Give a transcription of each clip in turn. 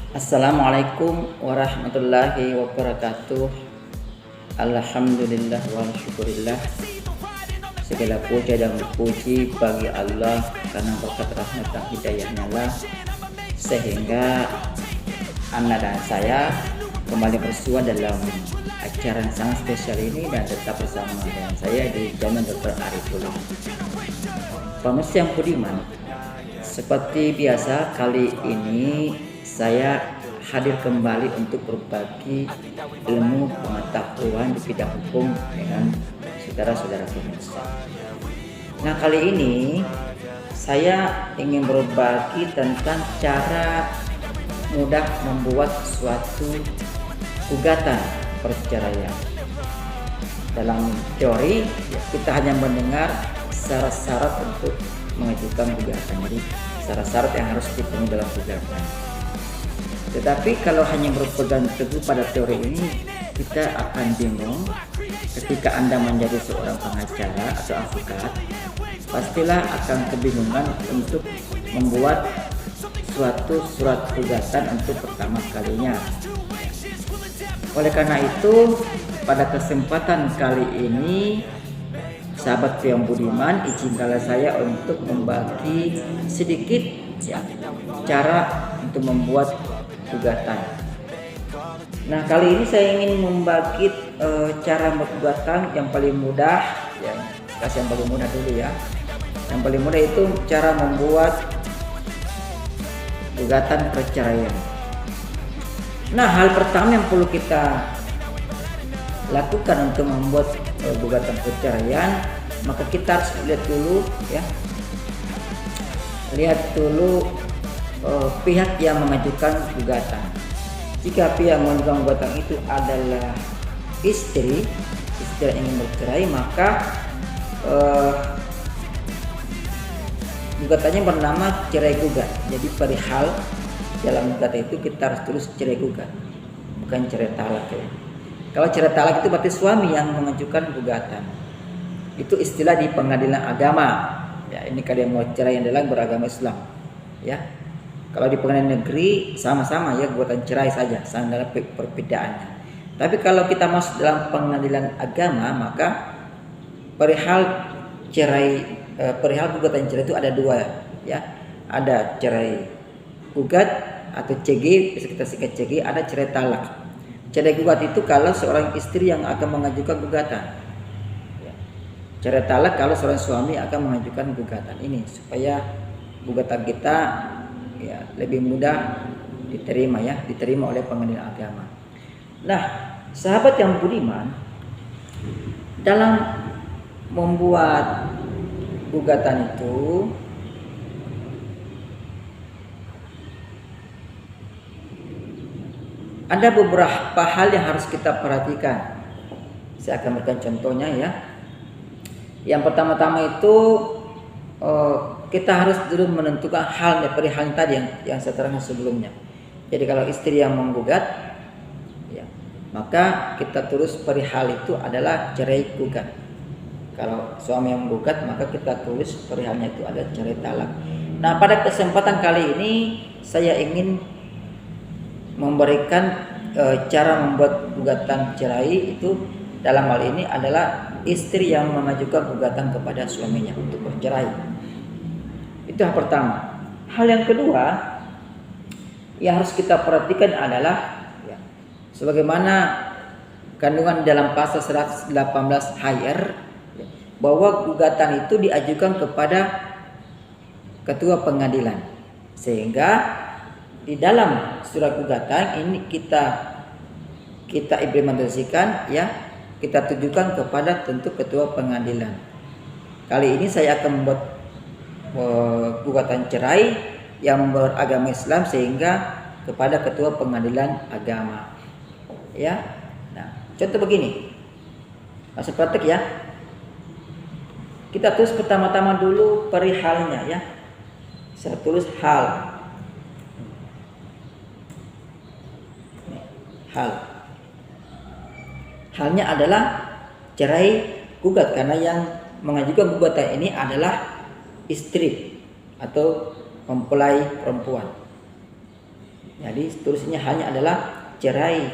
Assalamualaikum warahmatullahi wabarakatuh. Alhamdulillah wa syukurillah. Segala puja dan puji bagi Allah karena berkat rahmat dan hidayahnya lah sehingga Anda dan saya kembali bersua dalam acara yang sangat spesial ini dan tetap bersama dengan saya di Jaman Dr. Arifullah. Pemirsa yang budiman, seperti biasa kali ini saya hadir kembali untuk berbagi ilmu pengetahuan di bidang hukum dengan saudara-saudara pemirsa. Nah, kali ini saya ingin berbagi tentang cara mudah membuat suatu gugatan perceraian. Dalam teori kita hanya mendengar syarat-syarat untuk mengajukan gugatan. Jadi syarat-syarat yang harus dipenuhi dalam gugatan. Tetapi kalau hanya berpegang teguh pada teori ini, kita akan bingung ketika Anda menjadi seorang pengacara atau advokat. Pastilah akan kebingungan untuk membuat suatu surat gugatan untuk pertama kalinya. Oleh karena itu, pada kesempatan kali ini, sahabat yang budiman, izinkanlah saya untuk membagi sedikit cara untuk membuat gugatan. Nah, kali ini saya ingin membagi cara gugatan yang paling mudah, kasih yang paling mudah dulu ya. Yang paling mudah itu cara membuat gugatan perceraian. Nah, hal pertama yang perlu kita lakukan untuk membuat gugatan perceraian, maka kita harus lihat dulu ya. Lihat dulu pihak yang mengajukan gugatan. Jika pihak yang mengajukan gugatan itu adalah istri yang ingin bercerai, maka gugatannya bernama cerai gugat. Jadi perihal dalam gugatan itu kita harus tulis cerai gugat, bukan cerai talak ya. Kalau cerai talak itu berarti suami yang mengajukan gugatan. Itu istilah di pengadilan agama. Ya, ini kalian mau cerai yang dalam beragama Islam. Ya. Kalau di pengadilan negeri sama-sama ya, gugatan cerai saja, sama dalam perbedaannya. Tapi kalau kita masuk dalam pengadilan agama, maka perihal gugatan cerai itu ada dua ya. Ada cerai gugat atau CG, bisa kita singkat CG, ada cerai talak. Cerai gugat itu kalau seorang istri yang akan mengajukan gugatan. Ya. Cerai talak kalau seorang suami akan mengajukan gugatan. Ini supaya gugatan kita ya lebih mudah diterima oleh pengadilan agama. Nah, sahabat yang budiman, dalam membuat gugatan itu ada beberapa hal yang harus kita perhatikan. Saya akan berikan contohnya ya. Yang pertama-tama itu kita harus dulu menentukan hal dari hal tadi yang saya terangkan sebelumnya. Jadi kalau istri yang menggugat, ya, maka kita tulis perihal itu adalah cerai gugat. Kalau suami yang menggugat, maka kita tulis perihalnya itu adalah cerai talak. Nah, pada kesempatan kali ini saya ingin memberikan cara membuat gugatan cerai itu dalam hal ini adalah istri yang mengajukan gugatan kepada suaminya untuk bercerai. Itu hal pertama. Hal yang kedua yang harus kita perhatikan adalah ya, sebagaimana kandungan dalam pasal 118 HR ya, bahwa gugatan itu diajukan kepada ketua pengadilan, sehingga di dalam surat gugatan ini kita implementasikan ya, kita tujukan kepada tentu ketua pengadilan. Kali ini saya akan membuat gugatan cerai yang beragama Islam sehingga kepada ketua pengadilan agama. Ya. Nah, contoh begini. Masuk praktek ya. Kita tulis pertama-tama dulu perihalnya ya. Saya tulis hal. Hal. Halnya adalah cerai gugat karena yang mengajukan gugatan ini adalah istri atau mempelai perempuan. Jadi tulisnya hanya adalah cerai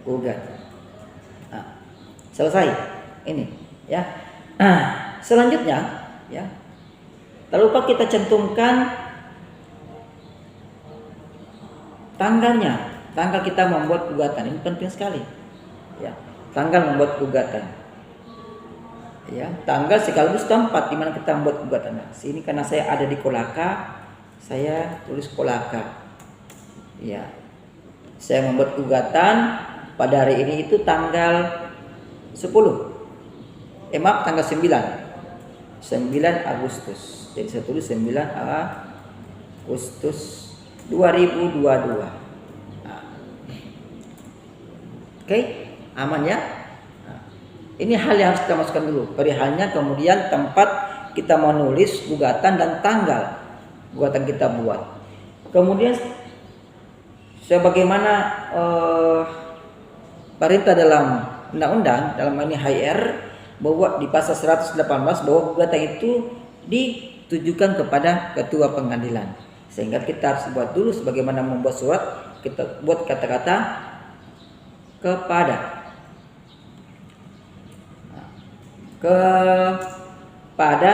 gugat. Nah, selesai ini ya. Nah, selanjutnya ya, tak lupa kita cantumkan tanggalnya, tanggal kita membuat gugatan. Ini penting sekali ya, tanggal membuat gugatan ya, tanggal sekaligus tempat di mana kita membuat gugatan. Nah, sini karena saya ada di Kolaka, saya tulis Kolaka ya. Saya membuat gugatan pada hari ini itu tanggal 10, maaf, tanggal 9 Agustus. Jadi saya tulis 9 Agustus 2022. Nah. Oke, aman ya. Nah, ini hal yang harus kita masukkan dulu, perihalnya, kemudian tempat kita menulis gugatan dan tanggal gugatan kita buat. Kemudian sebagaimana perintah dalam undang-undang, dalam ini HR, bahwa di pasal 118 bahwa gugatan itu ditujukan kepada ketua pengadilan. Sehingga kita harus buat dulu sebagaimana membuat surat, kita buat kata-kata kepada. Kepada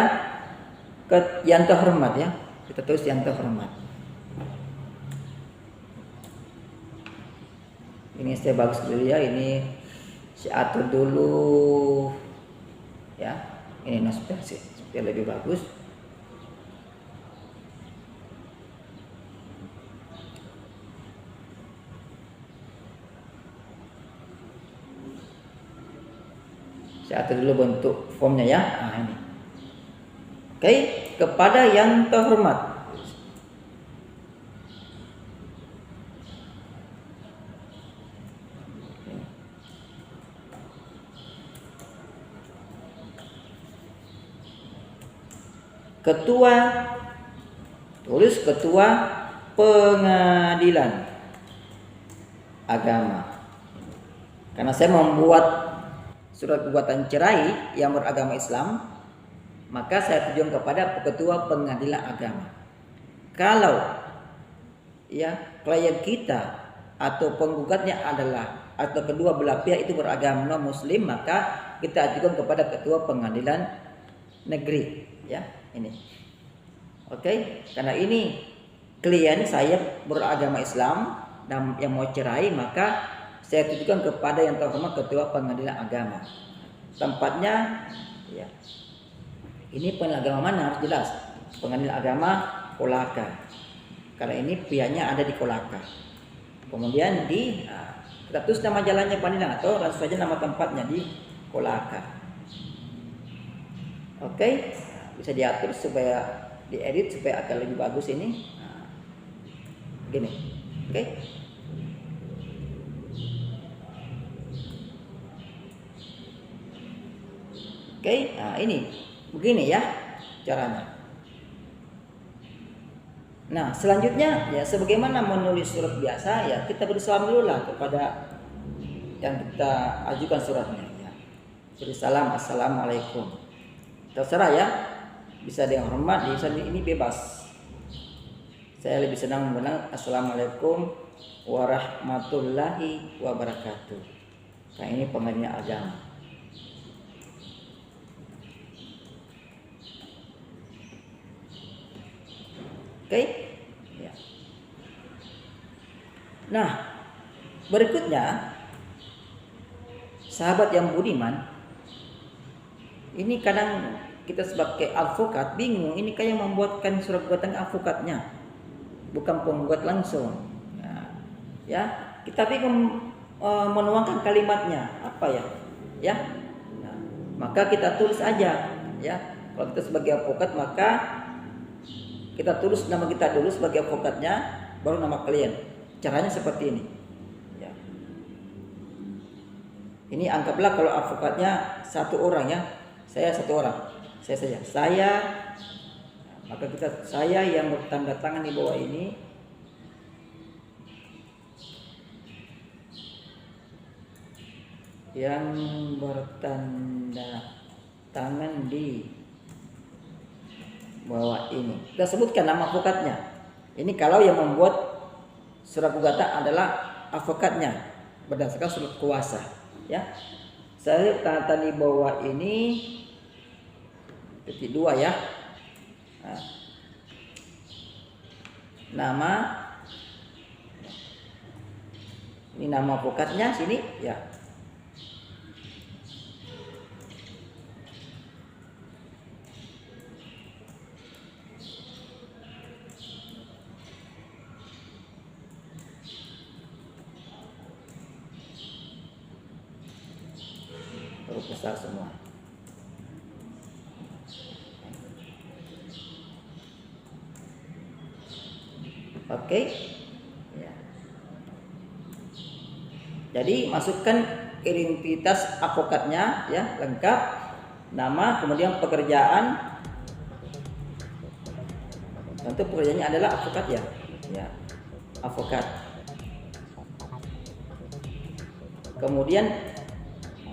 yang terhormat ya. Kita tulis yang terhormat. Ini saya bagus dulu ya, ini saya atur dulu ya. Ini supaya lebih bagus. Saya atur dulu bentuk formnya ya. Nah, ini. Oke, kepada yang terhormat. Ketua, tulis ketua pengadilan agama. Karena saya membuat surat gugatan cerai yang beragama Islam, maka saya tujukan kepada ketua pengadilan agama. Kalau ya klien kita atau penggugatnya adalah atau kedua belah pihak itu beragama non muslim, maka kita ajukan kepada ketua pengadilan negeri ya. Ini oke, karena ini klien saya beragama Islam dan yang mau cerai, maka saya tujukan kepada yang terhormat ketua pengadilan agama. Tempatnya ya, ini pengadilan agama mana harus jelas, pengadilan agama Kolaka, karena ini pihaknya ada di Kolaka. Kemudian kita tulis nama jalannya pengadilan atau langsung saja nama tempatnya di Kolaka. Oke, bisa diatur supaya diedit supaya agak lebih bagus ini. Nah, gini, oke. Oke, nah ini begini ya caranya. Nah, selanjutnya ya sebagaimana menulis surat biasa ya, kita bersalam dulu lah kepada yang kita ajukan suratnya ya. Beri salam, assalamualaikum. Terserah ya, bisa dengan hormat, bisa ini bebas. Saya lebih senang mengulang assalamualaikum warahmatullahi wabarakatuh. Nah, ini pengadilan agama. Oke, ya. Nah, berikutnya sahabat yang budiman, ini kadang kita sebagai advokat bingung, ini kayak membuatkan surat gugatan advokatnya, bukan penggugat langsung. Ya, kita bingung menuangkan kalimatnya apa ya, ya. Nah, maka kita tulis aja, ya. Kalau kita sebagai advokat maka kita tulis nama kita dulu sebagai advokatnya, baru nama klien. Caranya seperti ini. Ya. Ini anggaplah kalau advokatnya satu orang ya, saya satu orang, saya saja. Maka saya yang bertanda tangan di bawah ini. Yang bertanda tangan di bawah ini. Kita sebutkan nama advokatnya. Ini kalau yang membuat surat gugatan adalah advokatnya berdasarkan surat kuasa, ya. Saya tanda di bawah ini titik 2 ya. Nah, nama, ini nama advokatnya sini ya. Huruf besar semua. Oke. Ya. Jadi masukkan identitas advokatnya ya, lengkap, nama, kemudian pekerjaan. Tentu pekerjaannya adalah advokat ya. Ya. Advokat. Kemudian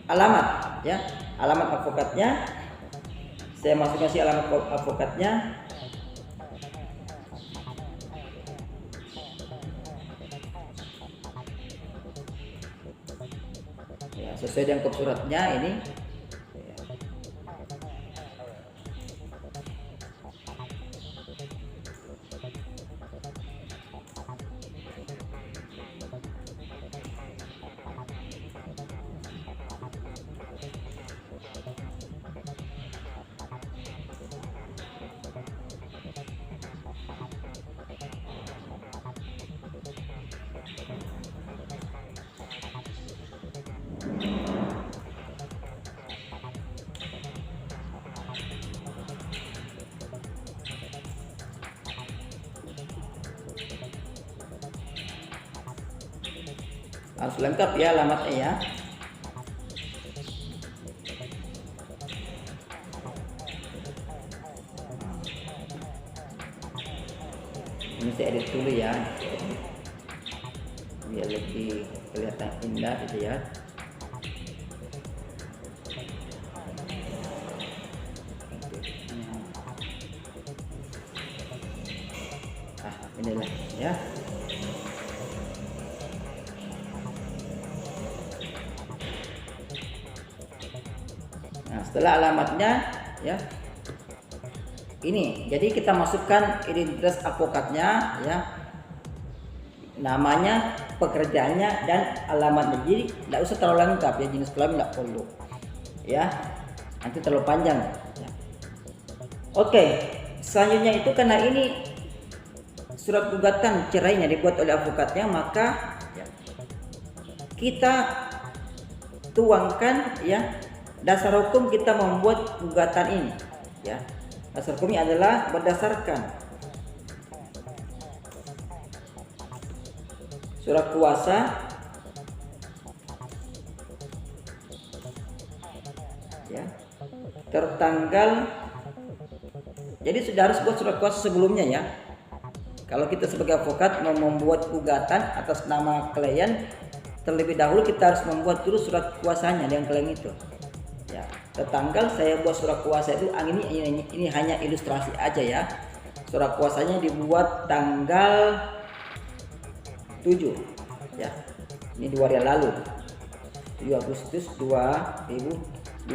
alamat ya, alamat advokatnya. Saya masukkan si alamat advokatnya. Ya, sesuai dengan kop suratnya ini. Harus lengkap ya alamatnya ya. Ini saya edit dulu ya, biar lebih kelihatan indah gitu ya. Inilah ya. Nah, setelah alamatnya ya, ini jadi kita masukkan identitas advokatnya ya, namanya, pekerjaannya, dan alamatnya. Jadi tidak usah terlalu lengkap ya, jenis kelamin tidak perlu ya, nanti terlalu panjang ya. Oke, selanjutnya itu karena ini surat gugatan cerainya dibuat oleh advokatnya, maka ya, kita tuangkan ya dasar hukum kita membuat gugatan ini ya. Dasar hukumnya adalah berdasarkan surat kuasa ya, tertanggal. Jadi sudah harus buat surat kuasa sebelumnya ya. Kalau kita sebagai advokat mau membuat gugatan atas nama klien, terlebih dahulu kita harus membuat dulu surat kuasanya dengan klien itu. Ya, tertanggal saya buat surat kuasa itu, ini hanya ilustrasi aja ya. Surat kuasanya dibuat tanggal 7 ya. Ini 2 hari lalu. 7 Agustus 2022.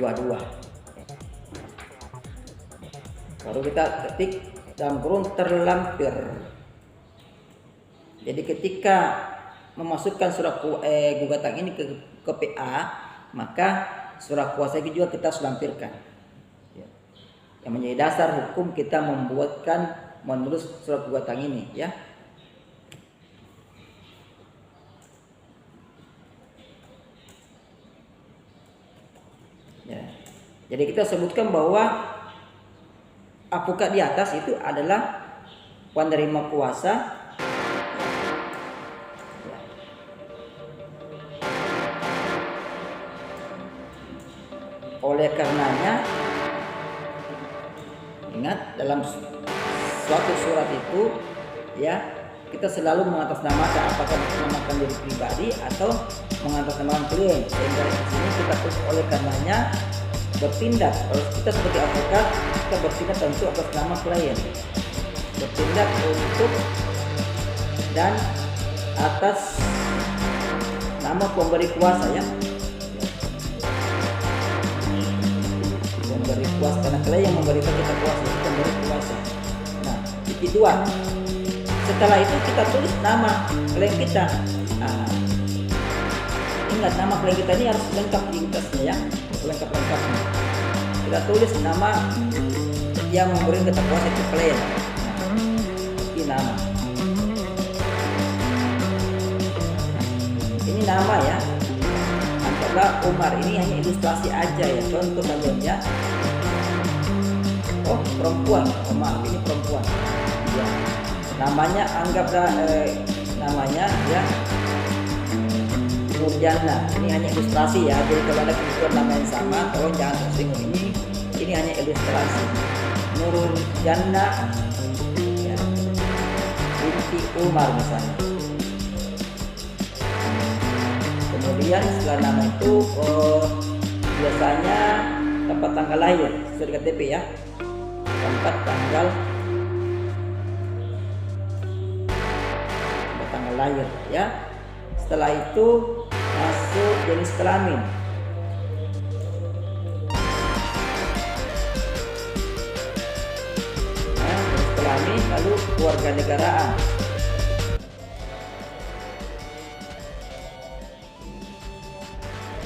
Baru kita ketik dalam kurung terlampir. Jadi ketika memasukkan surat gugatan ini ke PA, maka surat kuasa itu juga kita harus lampirkan ya. Yang menjadi dasar hukum kita menulis surat gugatan ini ya. Ya. Jadi kita sebutkan bahwa advokat di atas itu adalah penerima kuasa ya. Oleh karenanya, ingat dalam suatu surat itu ya, kita selalu mengatasnamakan, apakah mengatasnamakan diri pribadi atau mengatasnamakan klien. Sehingga di sini kita tulis oleh karenanya bertindak. Kalau kita sebagai advokat, kita bertindak tentu atas nama klien. Bertindak untuk dan atas nama pemberi kuasa ya. Pemberi kuasa, karena klien yang memberikan kita kuasa, pemberi kuasa. Nah, titik 2. Setelah itu kita tulis nama klien kita. Nah, ingat nama klien kita ini harus lengkap identitasnya ya, lengkapnya. Kita tulis nama yang memberi kita kuasa itu klien. Ini nama. Ini nama ya. Anggaplah Umar, ini hanya ilustrasi aja ya, contoh saja ya. Oh, perempuan, Umar ini perempuan. Ya. Namanya anggaplah namanya ya Nurjana. Ini hanya ilustrasi ya. Jadi kalau ada kebutuhan nama yang sama, tolong jangan tersinggung. Ini hanya ilustrasi. Nurjana ya. Binti Umar misalnya. Kemudian setelah nama itu biasanya tempat tanggal lahir sesuai dengan KTP ya, tempat tanggal lahir ya. Setelah itu masuk jenis kelamin. Nah, jenis kelamin, lalu kewarganegaraan.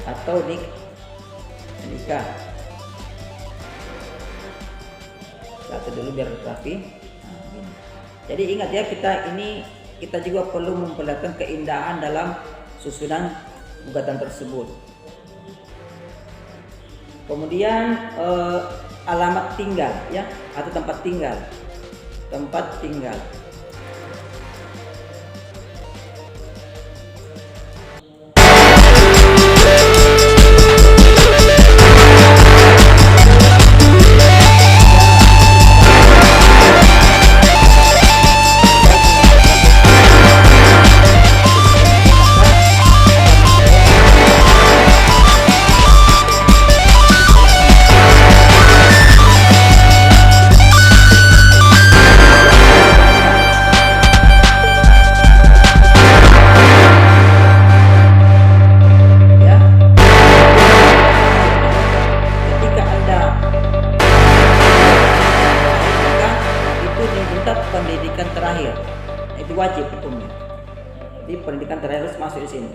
Atau nikah. Satu dulu biar rapi. Nah, jadi ingat ya, kita juga perlu memperlihatkan keindahan dalam susunan gugatan tersebut. Kemudian alamat tinggal ya, atau tempat tinggal. Pendidikan terakhir itu wajib hukumnya. Jadi pendidikan terakhir harus masuk di sini.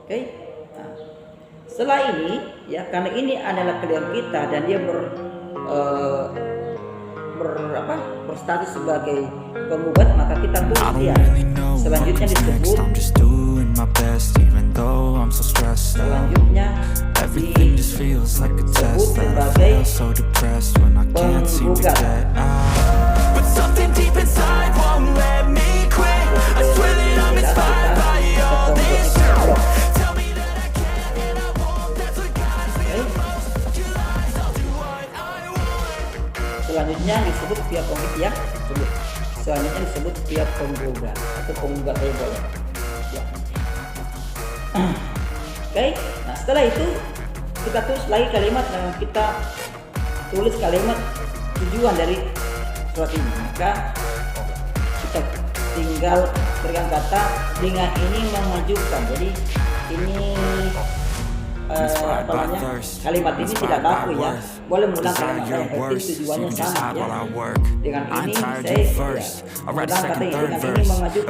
Oke. Nah, setelah ini ya, karena ini adalah klien kita dan dia berstatus sebagai penggugat, maka kita tulis dia. Selanjutnya disebut sebagai penggugat. Selanjutnya disebut pihak penggugat ya. Selanjutnya disebut pihak penggugat atau penggugat boleh. Ya. Oke. Nah, setelah itu kita tulis lagi kalimat dan kita tulis kalimat tujuan dari surat ini. Maka kita tinggal berikan kata dengan ini mengajukan. Jadi ini kalimat ini tidak baku ya, boleh mengulang kalimat yang penting tujuannya sama ya. Dengan ini saya mengulang kata ini, dengan ini mengajukan.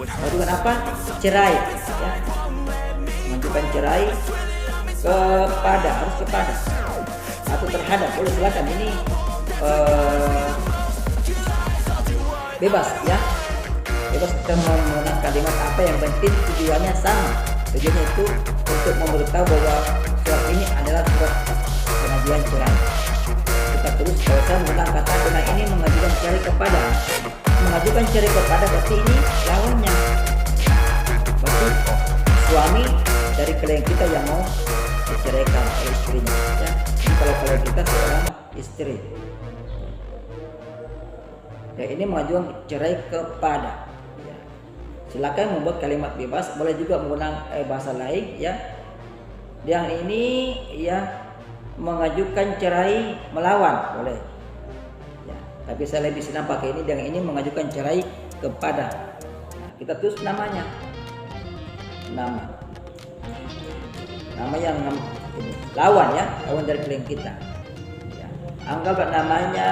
Mengajukan apa? Cerai ya. Mengajukan cerai kepada, harus kepada atau terhadap, boleh silakan. Ini bebas ya, bebas kita menggunakan kalimat apa yang penting tujuannya sama. Tujuannya itu untuk memberitahu bahwa surat ini adalah surat pengajuan cerai. Kita terus kalau saya menggunakan kata dengan ini mengajukan cerai kepada. Mengajukan cerai kepada berarti ini lawannya, berarti suami dari klien kita yang mau diceraikan oleh istrinya ya. Ini kalau klien kita seorang istri ya, ini mengajukan cerai kepada. Silakan membuat kalimat bebas, boleh juga menggunakan bahasa lain ya. Yang ini ya mengajukan cerai melawan boleh ya, tapi saya lebih senang pakai ini. Yang ini mengajukan cerai kepada, nah, kita tulis namanya, nama yang ini, lawan ya, lawan dari klien kita ya. Anggap namanya,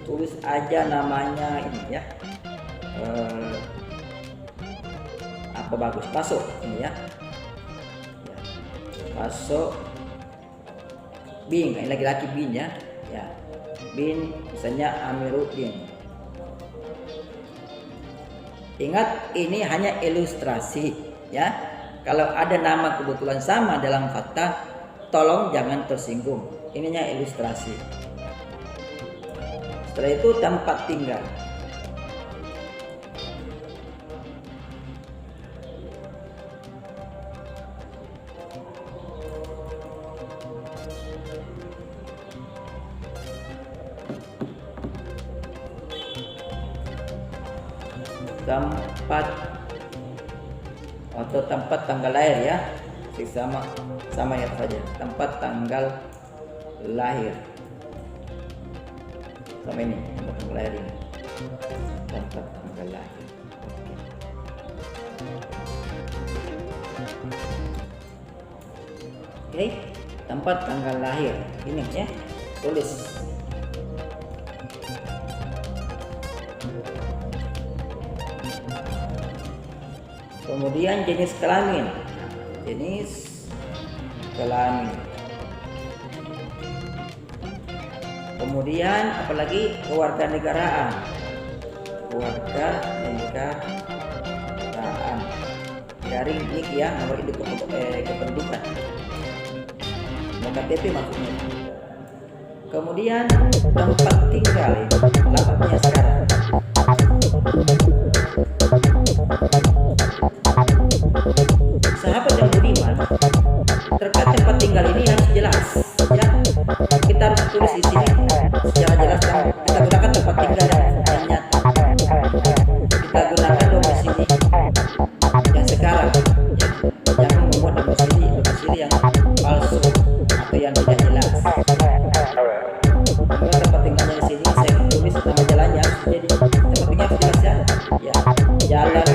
tulis aja namanya ini ya, apa bagus, Paso ini ya, Paso bin, ini laki-laki bin ya, bin misalnya Amiruddin. Ingat ini hanya ilustrasi ya. Kalau ada nama kebetulan sama dalam fakta, tolong jangan tersinggung. Ininya ilustrasi. Setelah itu tempat tinggal. Tempat atau tempat tanggal lahir ya, sama ya saja, tempat tanggal lahir sama ini, tempat tanggal lahir ini, tempat tanggal lahir. Oke, tempat tanggal lahir ini ya, tulis. Kemudian jenis kelamin, kemudian apalagi kewarganegaraan, garing nik ya, nomor induk kependudukan, KTP maksudnya. Kemudian tempat tinggal, alamatnya sekarang. Sahabat yang budiman, terkait tempat tinggal ini harus jelas ya. Kita harus tulis di sini secara jelas, kita gunakan tempat tinggal yang nyata. Kita gunakan domisili yang sekarang ya. Jangan membuat domisili yang palsu atau yang tidak jelas. Kemudian tempat tinggalnya di sini saya tulis nama jalannya, jadi tempat tinggal harus jelas ya. Ya, jalan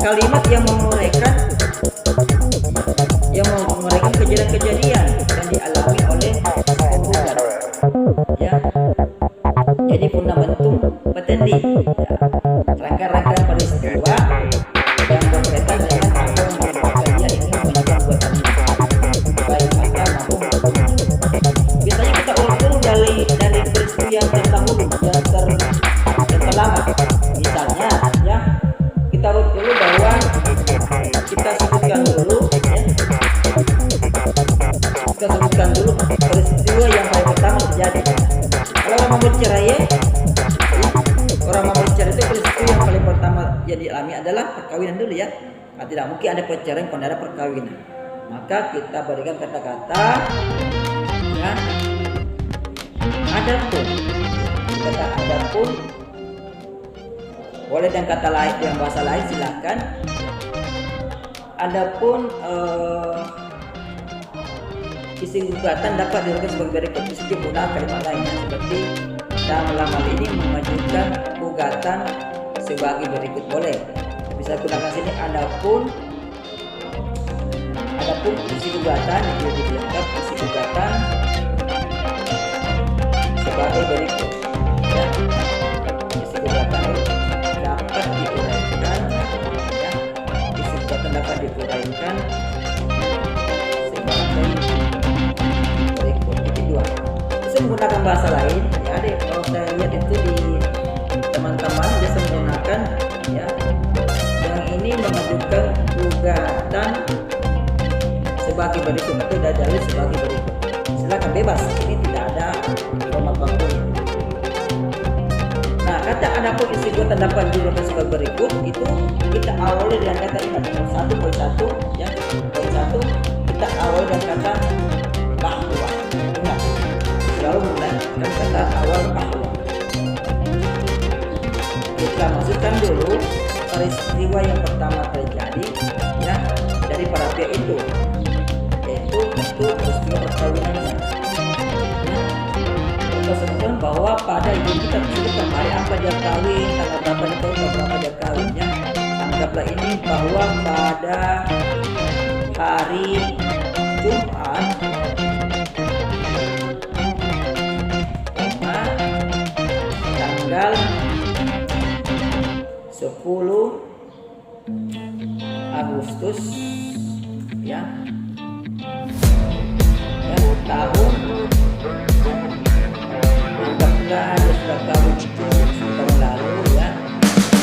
kalimat yang menguraikan kejadian-kejadian yang dialami oleh penggugat ya. Jadi fundamentum petendi ya. Rangkaian-rangkaian peristiwa yang berkaitan dengan apa yang menyebabkan dia ingin membuat baik mata maupun hukum. Biasanya kita urut dulu dari peristiwa yang terdahulu yang terlama. Misalnya ya, kita urut dulu bahwa kita sebutkan dulu ya. Kita sebutkan dulu peristiwa yang paling pertama terjadi. Kalau orang mau bercerai ya, orang mau bercerai itu peristiwa yang paling pertama yang dialami adalah perkawinan dulu ya. Nah, tidak mungkin ada perceraian kalau ada perkawinan. Maka kita berikan kata-kata ya, adapun, kata adapun boleh dan kata lain yang bahasa lain silakan. Adapun isi gugatan dapat dilakukan sebagai berikut. Isi penggunaan kalimat lainnya seperti dalam hal ini mengajukan gugatan sebagai berikut boleh. Bisa gunakan sini adapun isi gugatan lebih lengkap isi gugatan sebagai berikut. Ya. Isi gugatan dapat diuraikan ya. Isi gugatan dapat diuraikan sebagai berikut. Itu dua. Bisa menggunakan bahasa lain. Ya, deh, kalau saya lihat itu di teman-teman bisa menggunakan ya. Yang ini mengajukan gugatan sebagai berikut atau dalil sebagai berikut. Silakan bebas. Ini tidak ada format bakunya. Nah, kata adapun isi gugatan dapat dilakukan sebagai berikut itu kita awali dengan kata ini poin 1 ya. Poin 1 kita awali dengan kata bahwa. Ingat, selalu menggunakan kata awal bahwa. Kita masukkan dulu peristiwa yang pertama terjadi ya dari para pihak itu, yaitu peristiwa perkawinannya. Kita sebutkan bahwa pada ibu kita disebutkan hari apa dia kawin, tanggal berapa dia kawin, berapa dia kawinnya. Anggaplah ini bahwa pada hari Jumat tanggal 10 Agustus ya, tahun anggaplah dia sudah kawin tahun lalu ya,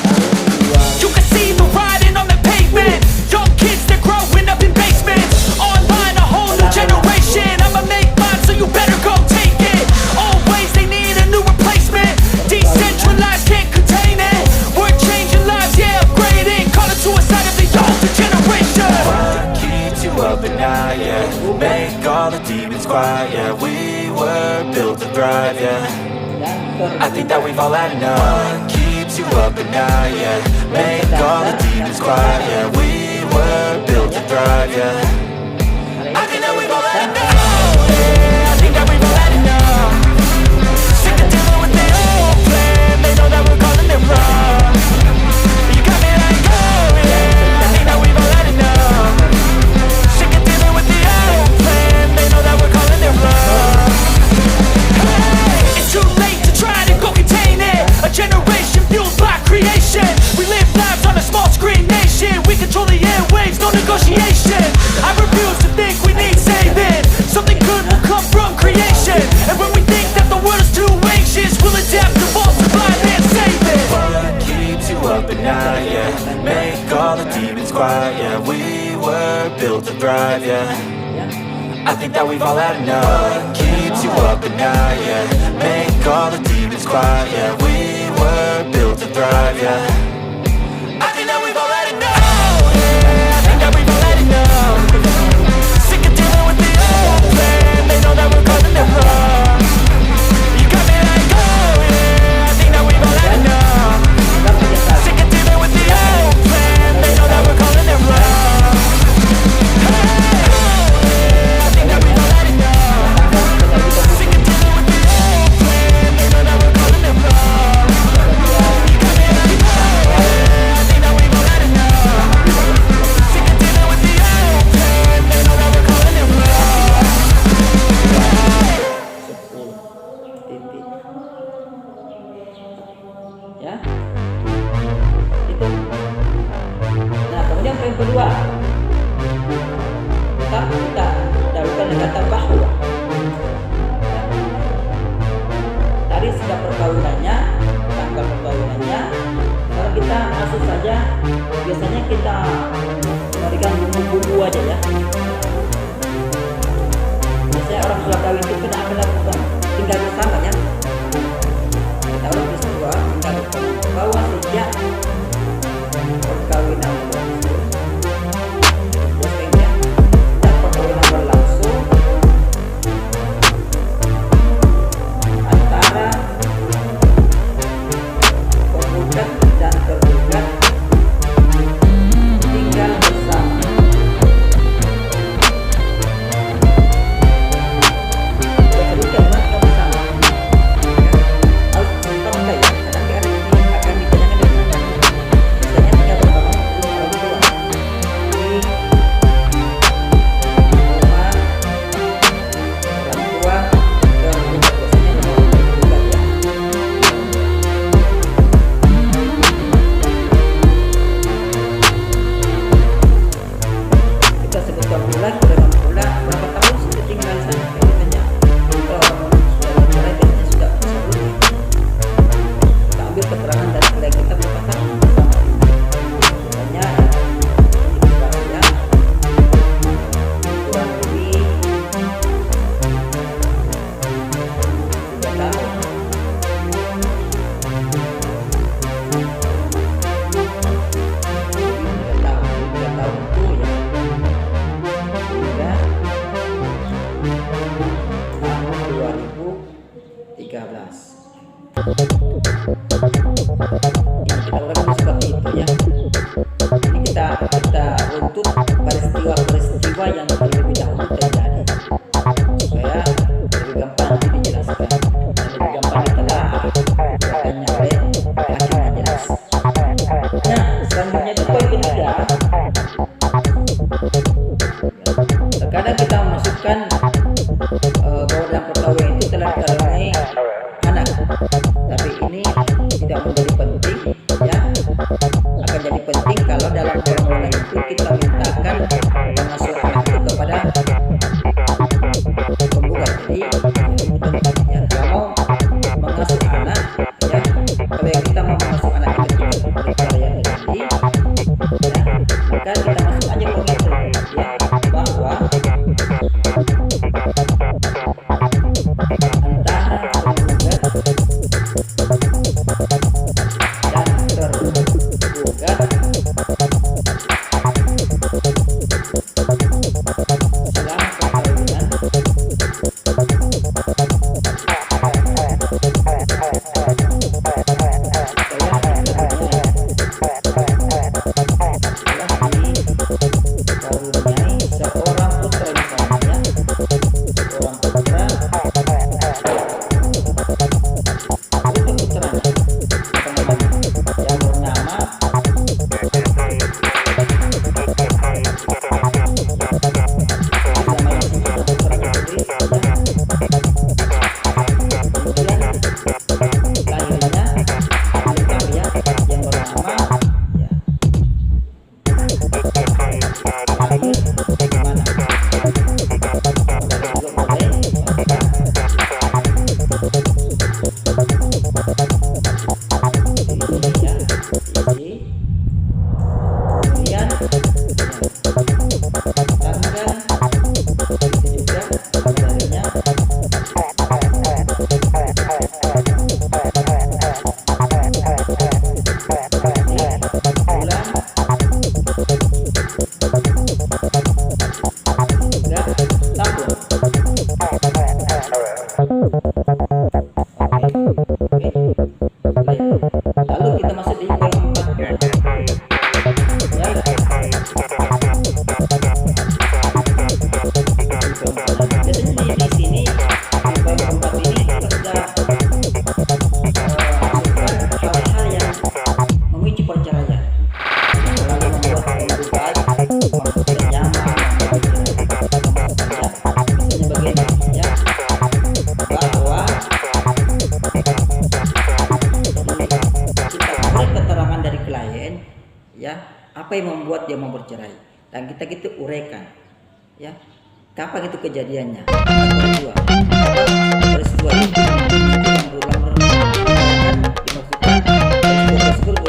tahun 2000. You can see the writing on the pavement. Young kids, they're growing up in basements. Online, a whole new generation. I'ma make mine, so you better go take it. Always they need a new replacement. Decentralized, can't contain it. We're changing lives, yeah, upgrading. Call it suicide of the older generation. What keeps you up at night, yeah? Make all the demons quiet, yeah. We were built to thrive, yeah. I think that we've all had enough. What keeps you up at night, yeah? Make all the demons quiet, yeah. We were built to thrive, yeah. I think that we've all had enough. Yeah, I think that we've all had enough. Sick of dealing with the old plan. They know that we're calling it wrong. You got me like, oh yeah, I think that we've all had enough. Sick of dealing with the old plan. They know that we're calling it wrong. Hey, it's too late to try to go contain it. A generation fueled by creation. We live lives on a small screen nation. We control the airwaves, no negotiation. I refuse to think we need saving. Something good will come from creation. And when we think that the world is too anxious, we'll adapt, evolve, survive and save it. What keeps you up at night, yeah? Make all the demons quiet, yeah. We were built to thrive, yeah. I think that we've all had enough. What keeps you up at night, yeah? Make all the demons quiet, yeah. We were built to thrive, yeah. I think that we've all had enough. Yeah, I think that we've all had enough. Sick of dealing with the old plan. They know that we're calling it wrong. You got me like, oh yeah, I think that we've all had enough. Sick of dealing with the old plan. They know that we're calling it wrong. Hey, I think that we've all had enough. Sick of dealing with the old plan. They know that we're calling it wrong. You got me like, oh yeah, I think that we've all had enough. Sick of dealing with the old plan. They know that we're calling it wrong. 10 titik ya itu. Nah, kemudian poin kedua kita dahulukan dengan kata bahwa ya. Tadi sudah perkawinannya, tanggal perkawinannya. Kalau kita masuk saja, biasanya kita memberikan bumbu-bumbu aja ya. Biasanya orang sudah kawin itu tidak akan lakukan tinggal dilaksanakannya oleh hakim majelis. Nah, selanjutnya itu poin ketiga. Terkadang kita memasukkan bahwa dalam perkawinan itu telah dikaruniai anak, tapi ini tidak menjadi penting, ya. Akan jadi penting kalau dalam permohonan itu kita mintakan mengasuh anak itu kepada penggugat. Jadi ya, kalau mau mengasuh anak, ya, kalau yang kita mau mengasuh anak itu tidak berkarya terjadi, ya, maka kita masuk aja poin itu, ya, bahwa antara penggugat dan tergugat selama perkawinan dikaruniai seorang putra, misalnya seorang putra, untuk putranya yang bernama lalu kita masuk di poin 4, ya. Biasanya di sini di poin 4 ini kita sudah masukkan hal-hal yang memicu perceraian, lalu membuat penggugat tidak nyaman, misalnya begini, ya, bahwa keterangan dari klien, ya, apa yang membuat dia mau bercerai, dan kita gitu uraikan, ya, kapan itu kejadiannya, peristiwa itu yang berulang-ulang kan dimaksudkan peristiwa tersebut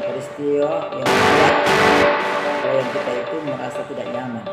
peristiwa yang membuat klien kita itu merasa tidak nyaman.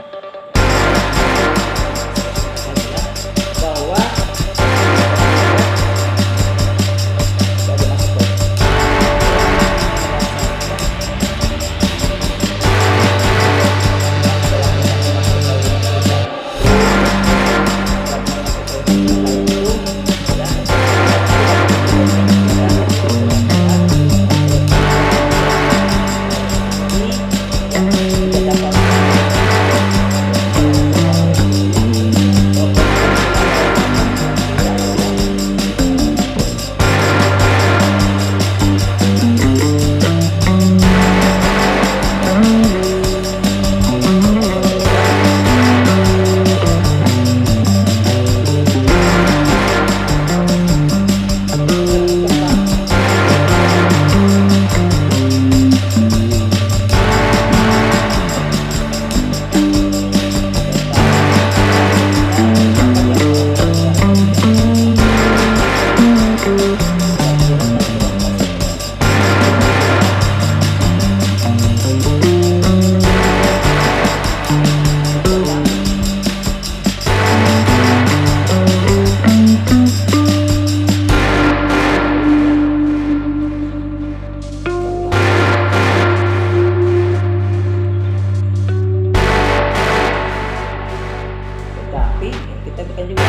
Tapi kita bukan juga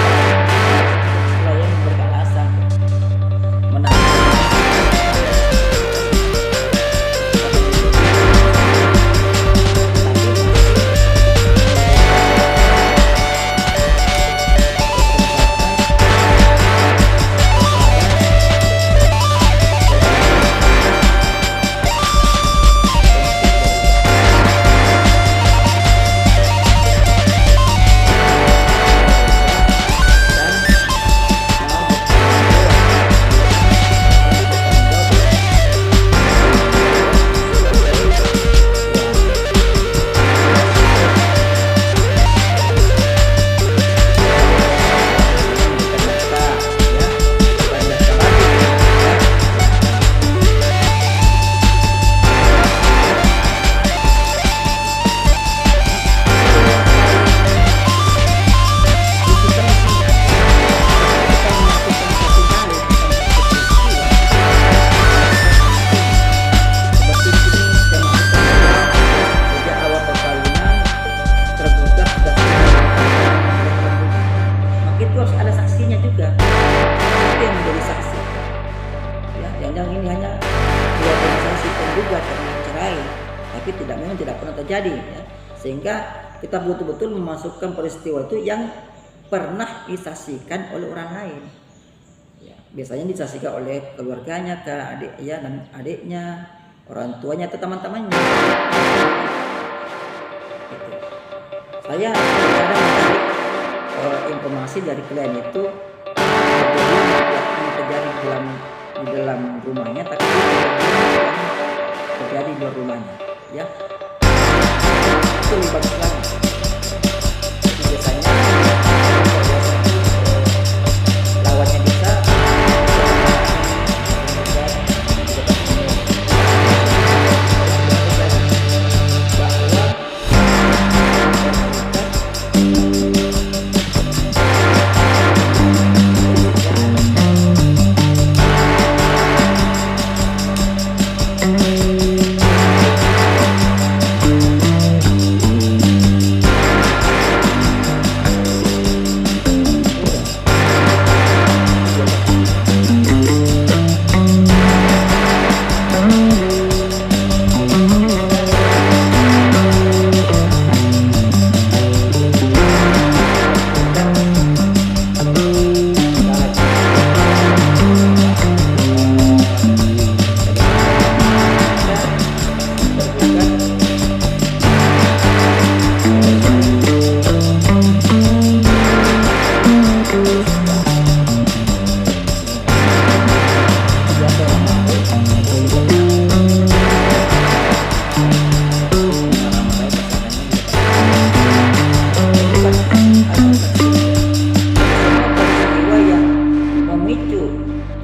yang memberikan alasan menahan. Memang tidak pernah terjadi ya. Sehingga kita betul-betul memasukkan peristiwa itu yang pernah disaksikan oleh orang lain ya. Biasanya disaksikan oleh keluarganya, ke adik ya, dan adiknya, orang tuanya atau teman-temannya gitu. Saya kadang mencari informasi dari klien itu yang terjadi di dalam rumahnya, tapi terjadi di luar rumahnya ya, itu lebih bagus lagi. Biasanya lawannya bisa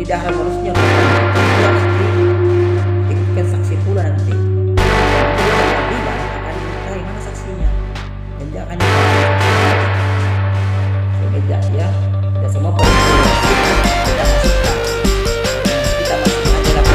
tidak harusnya harus diikutkan saksi pula nanti. Nanti akan dimintai mana saksinya dan dia akan sehingga ya tidak semua peristiwa kita masukkan, kita masukkan dalam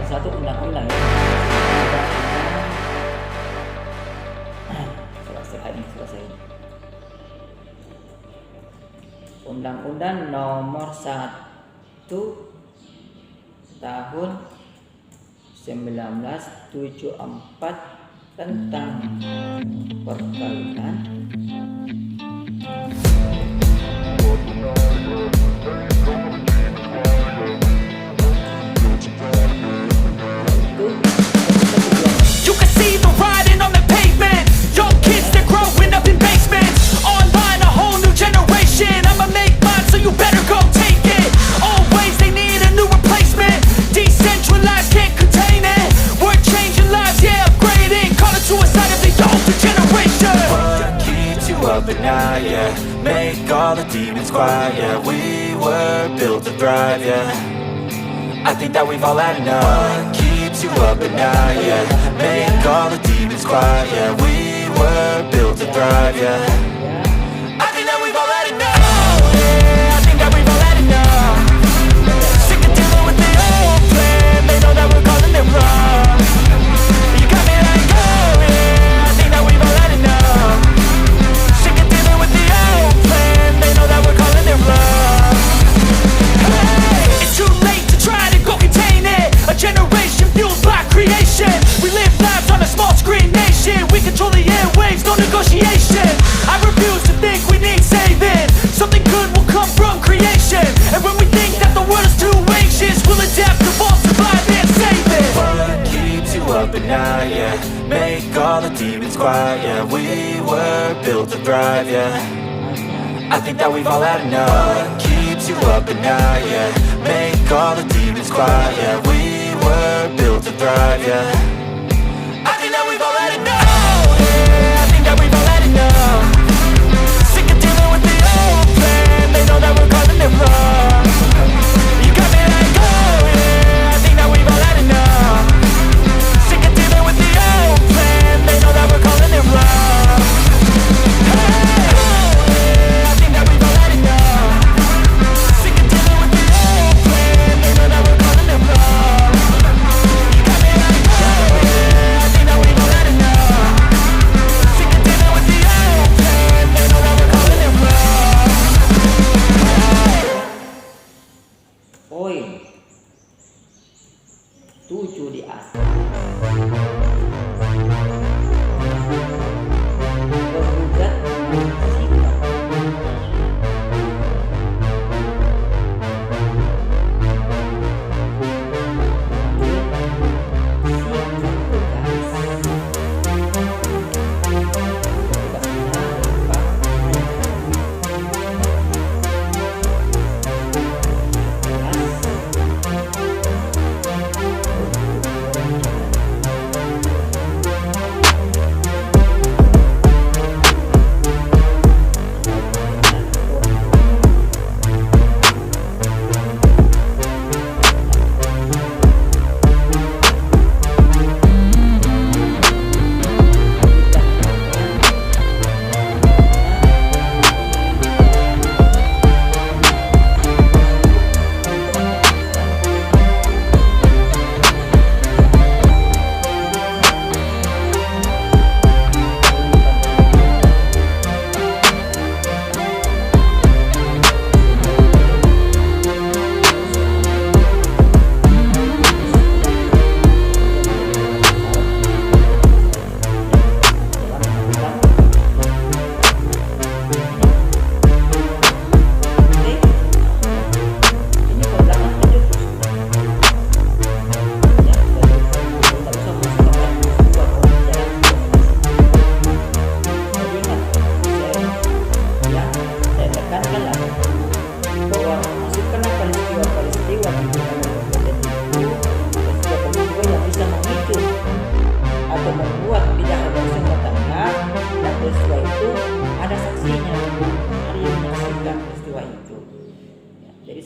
satu undang-undang ya. Selesai. Undang-undang nomor 1 itu tahun 1974 tentang perkawinan. You can see the writing on the pavement. Young kids, they're growing up in basements. Online, a whole new generation. I'ma make mine, so you better go take it. Always, they need a new replacement. Decentralized, can't contain it. We're changing lives, yeah, upgrading. Call it suicide of the older generation. What keeps you up at night, yeah? Make all the demons quiet, yeah. We were built to thrive, yeah. I think that we've all had enough. What keeps you up at night, yeah? Make all the demons quiet, yeah. We were built to thrive, yeah. I think that we've all had enough. Yeah, I think that we've all had enough. Sick of dealing with the old plan. They know that we're calling it wrong. You got me like, oh yeah, I think that we've all had enough. Sick of dealing with the old plan. They know that we're calling it wrong. Hey, it's too late to try to go contain it. A generation fueled by creation. We live lives on a small screen nation. We control the airwaves, no negotiation. I refuse to think we need saving. Something good will come from creation. And when we think that the world is too anxious, we'll adapt, evolve, survive, and save it. What keeps you up at night, yeah? Make all the demons quiet, yeah. We were built to thrive, yeah. I think that we've all had enough. What keeps you up at night, yeah? Make all the demons quiet, yeah. We were built to thrive, yeah. I think that we've all had enough. Yeah, I think that we've all had enough. Sick of dealing with the old plan. They know that we're calling it wrong. You got me like, oh yeah, I think that we've all had enough. Sick of dealing with the old plan. They know that we're calling it wrong. Hey, oh yeah, I think that we've all had enough. Sick of dealing with the old plan. They know that we're calling it wrong. You got me like, oh yeah, I think that we've all had enough. Sick of dealing with the old plan. They know that we're calling it wrong. Poin 7 di atas. Penggugat sikap.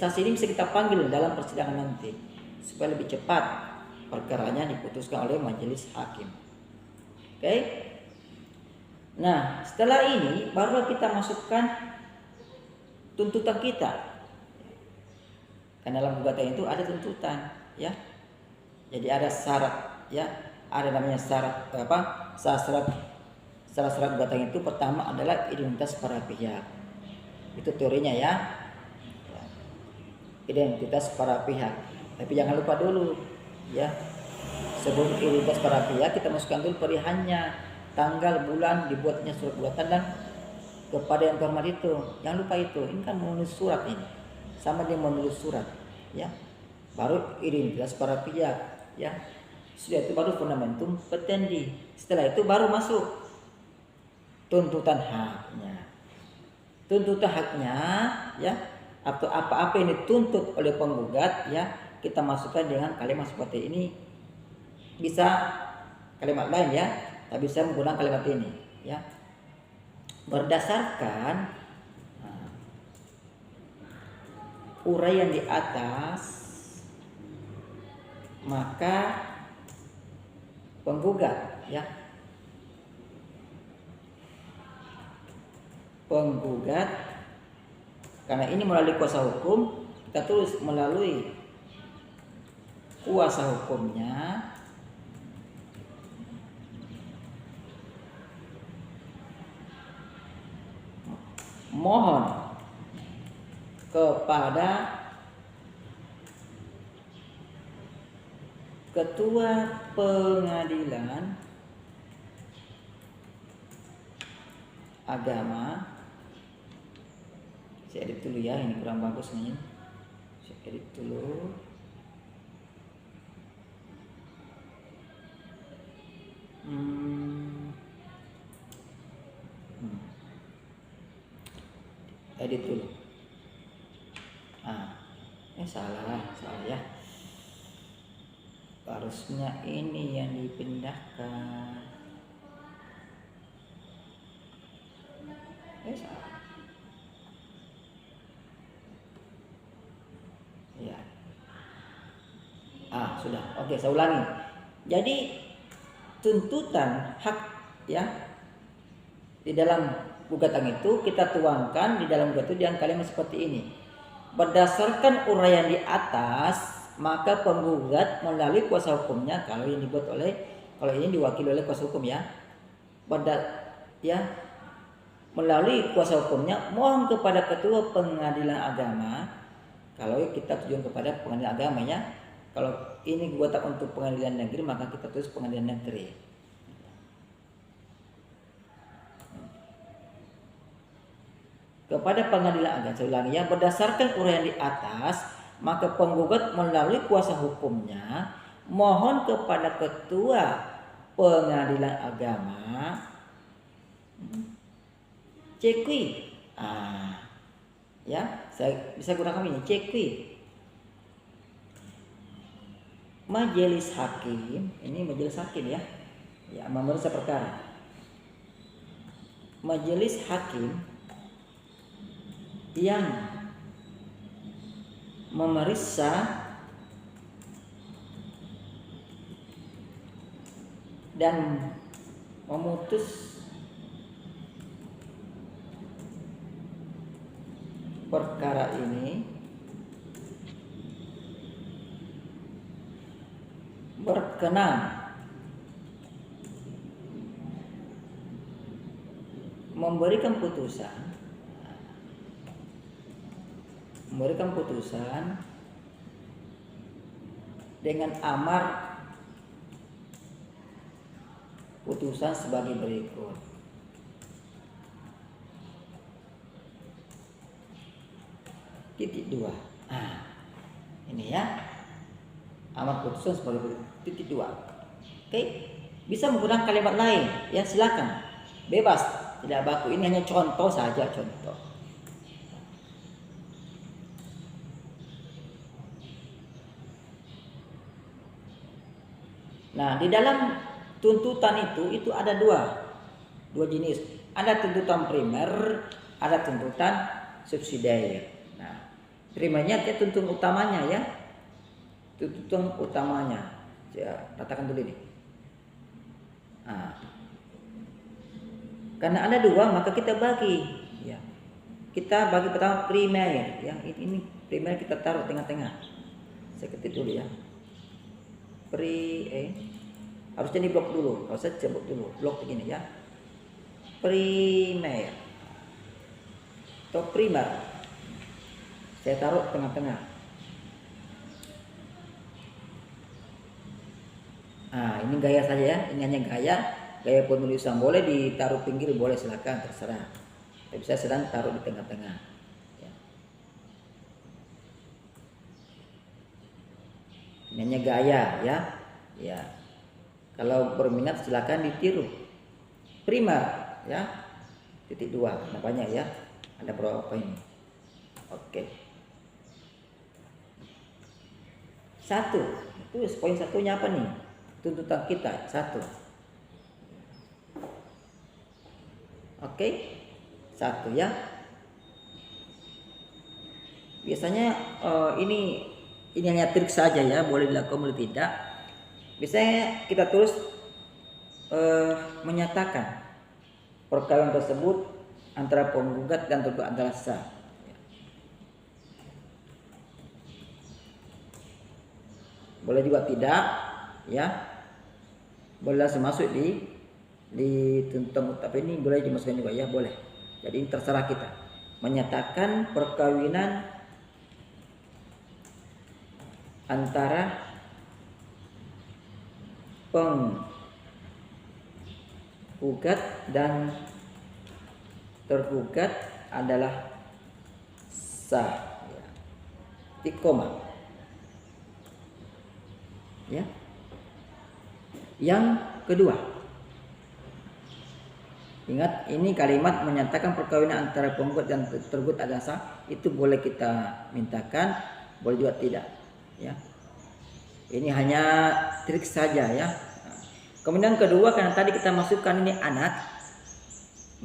Saksi ini bisa kita panggil dalam persidangan nanti supaya lebih cepat perkaranya diputuskan oleh majelis hakim. Oke? Nah, setelah ini baru kita masukkan tuntutan kita. Karena dalam gugatan itu ada tuntutan, ya. Jadi ada syarat, ya. Ada namanya syarat apa? Syarat gugatan itu pertama adalah identitas para pihak. Itu teorinya, ya. identitas para pihak. Tapi jangan lupa dulu ya, sebelum identitas para pihak kita masukkan dulu perihannya, tanggal, bulan, dibuatnya surat bulatan dan kepada yang terhormat itu. Jangan lupa itu. Ini kan menulis surat ini. Sama dia menulis surat ya. Baru identitas para pihak ya. Sudah itu baru fundamentum petendi. Setelah itu baru masuk tuntutan haknya. Tuntutan haknya ya, atau apa-apa yang dituntut oleh penggugat ya, kita masukkan dengan kalimat seperti ini. Bisa kalimat lain ya, tapi bisa menggunakan kalimat ini ya. Berdasarkan uraian di atas, maka penggugat ya, penggugat, karena ini melalui kuasa hukum, kita tulis melalui kuasa hukumnya mohon kepada ketua pengadilan agama. Saya edit dulu ya, ini kurang bagus nih. Saya edit dulu. Edit dulu. Salah ya. Harusnya ini yang dipindahkan. Salah. Ya. Sudah. Oke, saya ulangi. Jadi tuntutan hak ya di dalam gugatan itu kita tuangkan di dalam gugatan itu dengan kalimat seperti ini. Berdasarkan uraian di atas, maka penggugat melalui kuasa hukumnya, kalau ini dibuat oleh, kalau ini diwakili oleh kuasa hukum ya, melalui kuasa hukumnya mohon kepada ketua pengadilan agama. Kalau kita tujuan kepada pengadilan agama ya, kalau ini gugatan untuk pengadilan negeri maka kita tulis pengadilan negeri. Kepada pengadilan agama, saya ulangi ya, berdasarkan uraian di atas, maka penggugat melalui kuasa hukumnya mohon kepada ketua pengadilan agama cekui. Ya, saya bisa gunakan ini cekui. Majelis hakim, ini majelis hakim ya. Ya, memeriksa perkara. Majelis hakim yang memeriksa dan memutus perkara ini berkenan memberikan putusan dengan amar putusan sebagai berikut. Titik 2. Ini ya, amar putusan sebagai berikut. Titik 2. Oke, bisa menggunakan kalimat lain ya, silakan, bebas, tidak baku. Ini hanya contoh saja, contoh. Nah, di dalam tuntutan itu ada dua jenis. Ada tuntutan primer, ada tuntutan subsidiar. Nah, primernya itu tuntutan utamanya ya. Tuntutan utamanya. Saya katakan dulu ini. Karena ada dua, maka kita bagi ya. Kita bagi pertama primer, yang ini primer kita taruh tengah-tengah. Saya ketik dulu ya. Harusnya di blok dulu. Kalau saya cebok dulu, blok begini ya. Primer atau primer, saya taruh tengah-tengah. Nah, ini gaya saja ya, ini hanya gaya. Gaya penulisan boleh ditaruh pinggir, boleh, silakan, terserah. Tapi saya sedang taruh di tengah-tengah. Ya. Ini hanya gaya ya. Ya. Kalau berminat silakan ditiru. Primer ya. Titik 2. Nah, banyak ya. Ada berapa ini? Oke. 1. Itu poin satunya apa nih? Tuntutan kita 1. Oke. 1 ya. Biasanya ini hanya trik saja ya, boleh dilakukan boleh tidak. Biasanya kita tulis menyatakan perkawinan tersebut antara penggugat dan tergugat adalah sah. Boleh juga tidak ya. Boleh langsung masuk di tuntutan tapi ini boleh dimasukkan juga ya, boleh. Jadi ini terserah kita. Menyatakan perkawinan antara penggugat dan tergugat adalah sah. Ya. Di koma. Ya. Yang kedua, ingat ini kalimat menyatakan perkawinan antara penggugat dan tergugat adalah sah, itu boleh kita mintakan, boleh juga tidak ya. Ini hanya trik saja ya. Kemudian kedua, karena tadi kita masukkan ini anak,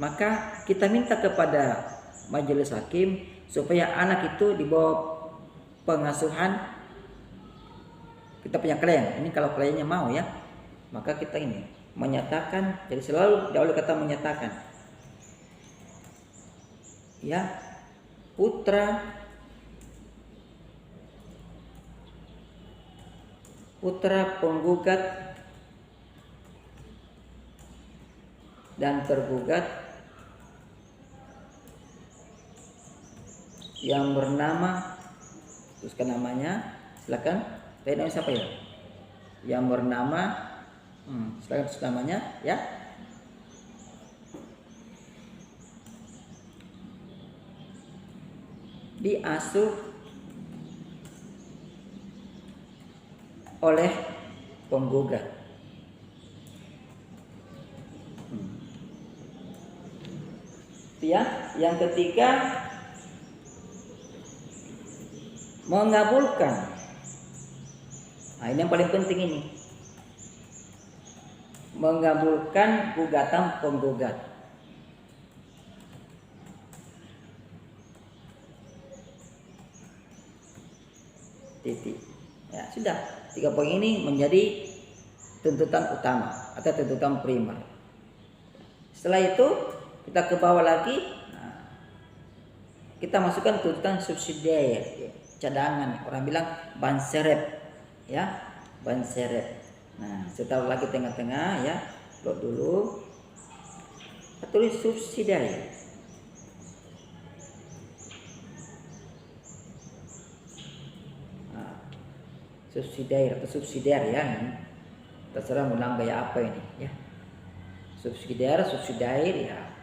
maka kita minta kepada majelis hakim supaya anak itu di bawah pengasuhan kita punya klien. Ini kalau kliennya mau ya, maka kita ini menyatakan, jadi selalu dahulu kata menyatakan ya, putra penggugat dan tergugat yang bernama, teruskan namanya, silakan. Tanya siapa ya? Yang bernama, silakan terus namanya ya. Diasuh oleh penggugat. Ya, yang ketiga mengabulkan. Nah, ini yang paling penting ini. Mengabulkan gugatan penggugat. Titik. Ya, sudah. 3 poin ini menjadi tuntutan utama atau tuntutan primer. Setelah itu kita ke bawah lagi. Nah, kita masukkan tuntutan subsidiar, cadangan. Orang bilang ban serep. Ya, ban serep. Nah, setelah lagi tengah-tengah ya, plot dulu. Kita tulis subsidiar. Nah, subsidiar atau subsidiar ya, ini terserah ulang gaya apa ini ya. Subsidiar ya.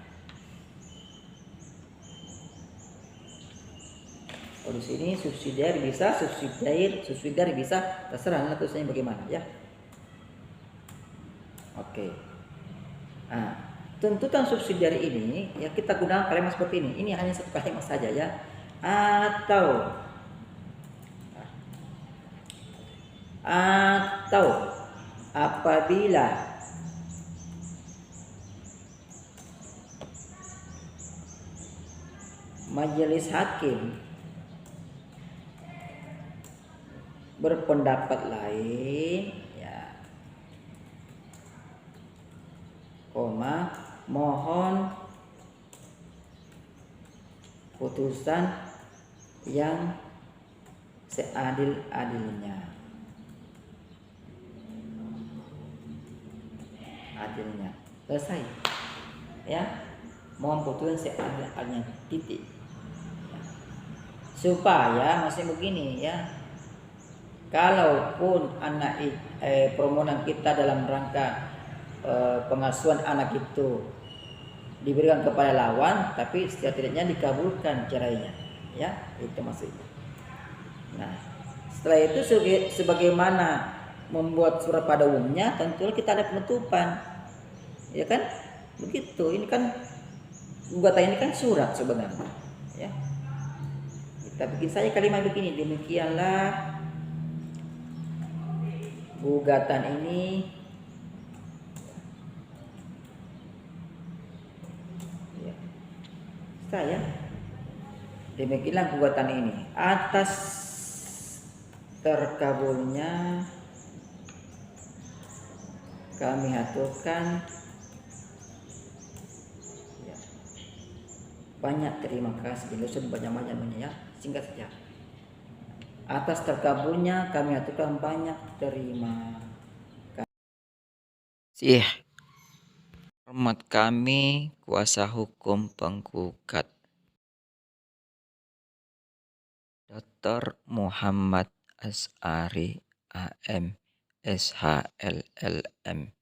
Kalau di sini subsidiar bisa, subsidiar bisa, terserah Anda tulisnya bagaimana ya. Oke. Nah, tuntutan subsidiar ini ya kita gunakan kalimat seperti ini. Ini hanya satu kalimat saja ya. Atau apabila majelis hakim berpendapat lain ya, mohon putusan yang seadil-adilnya. Selesai ya, mohon putusan seadil-adilnya, titik. Supaya masih begini ya, kalaupun permohonan kita dalam rangka pengasuhan anak itu diberikan kepada lawan, tapi setidaknya dikabulkan cerainya, ya, itu maksudnya. Nah, setelah itu sebagaimana membuat surat pada umumnya, tentu kita ada penutupan, ya kan? Begitu. Ini kan gugatan ini kan surat sebenarnya, ya. Kita bikin saja kalimat begini, demikianlah gugatan ini saya, demikianlah gugatan ini atas terkabulnya kami aturkan ya, banyak terima kasih. Dosen banyak-banyak ya, singkat saja. Atas terkabulnya kami aturkan banyak terima kasih. Hormat kami, kuasa hukum penggugat, Dr. Muhammad As'ari AM, SHLLM.